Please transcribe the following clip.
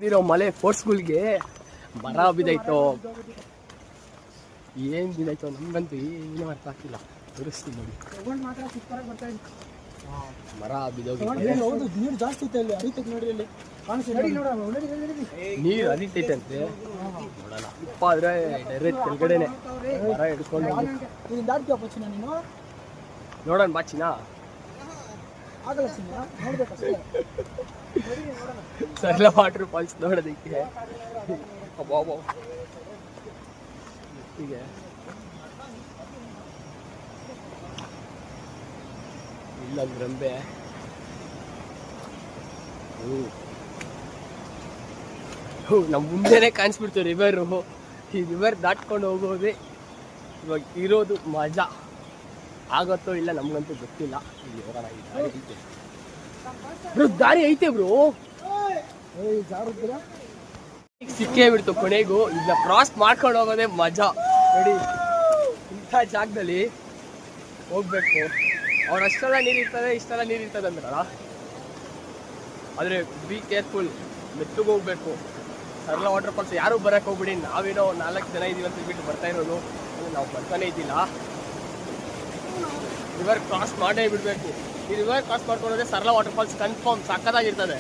ಇರೋ ಮಲೆ ಫೋರ್ಸ್ಗಳಿಗೆ ಮರ ಬಿದ್ದಾಯ್ತು. ಏನ್ ಬಿದ್ದಾಯ್ತು ನಮ್ಗಂತೂ ಏನೂ ಅರ್ಥ ಆಗ್ತಿಲ್ಲ. ತೋರಿಸ್ತೀನಿ ನೋಡಿ, ಮರ ಬಿದ್ದೋಗಿದೆ. ನೀರು ಜಾಸ್ತಿ ಐತೆ ಅಲ್ಲಿ, ಹರಿತೈತೆ ನೋಡಿ. ಅಲ್ಲಿ ನೀರು ಹರಿತೈತೆ ಅಂತೆ, ನೋಡಲ್ಲ. ಉಪ್ಪ ಆದ್ರೆ ಡೈರೆಕ್ಟ್ ಕೆಳಗಡೆನೆ ಮರ ಹಿಡ್ಕೊಂಡು ನೋಡೋಣ ಬಾ ಚಿನ್ನ. ಸರಳ ವಾಟರ್ ಫಾಲ್ಸ್ ನೋಡೋದಕ್ಕೆ ಹೀಗೆ ಇಲ್ಲೊಂದು ರಂಬೆ. ನಮ್ಮ ಮುಂದೆನೆ ಕಾಣಿಸ್ಬಿಡ್ತು ರಿವರು. ಈ ರಿವರ್ ದಾಟ್ಕೊಂಡು ಹೋಗೋದೇ ಇವಾಗ ಇರೋದು ಮಜಾ. ಆಗತ್ತೋ ಇಲ್ಲ ನಮ್ಗಂತೂ ಗೊತ್ತಿಲ್ಲ. ಇಲ್ಲಿ ಹೋಗೋಣ. ಬ್ರೋ ದಾರಿ ಐತೆ ಬ್ರೋ, ಸಿಕ್ಕೇ ಬಿಡ್ತು ಕೊನೆಗೂ. ಇದನ್ನ ಕ್ರಾಸ್ ಮಾಡ್ಕೊಂಡು ಹೋಗೋದೇ ಮಜಾ ನೋಡಿ. ಇಂಥ ಜಾಗದಲ್ಲಿ ಹೋಗ್ಬೇಕು. ಅವ್ರು ಅಷ್ಟೆಲ್ಲ ನೀರು ಇರ್ತದೆ, ಇಷ್ಟೆಲ್ಲ ನೀರು ಇರ್ತದೆ ಅಂದ್ರಲ್ಲ. ಆದರೆ ಬಿ ಕೇರ್ಫುಲ್, ಮೆತ್ತಗೆ ಹೋಗ್ಬೇಕು. ಸರಳ ವಾಟರ್ ಫಾಲ್ಸ್ ಯಾರೂ ಬರೋಕ್ಕೆ ಹೋಗ್ಬಿಡಿ. ನಾವೇನೋ 4 ಜನ ಇದೀವಿ ಅಂತ ಹೇಳ್ಬಿಟ್ಟು ಬರ್ತಾ ಇರೋದು, ನಾವು ಬರ್ತಾನೆ ಇದ್ದಿಲ್ಲ. ರಿವರ್ ಕ್ರಾಸ್ ಮಾಡೇ ಬಿಡಬೇಕು. ಈ ರಿವರ್ ಕ್ರಾಸ್ ಮಾಡ್ಕೊಂಡ್ರೆ ಸರಳ ವಾಟರ್ ಫಾಲ್ಸ್ ಕನ್ಫರ್ಮ್ ಸಕ್ಕತ್ತಾಗಿರ್ತದೆ.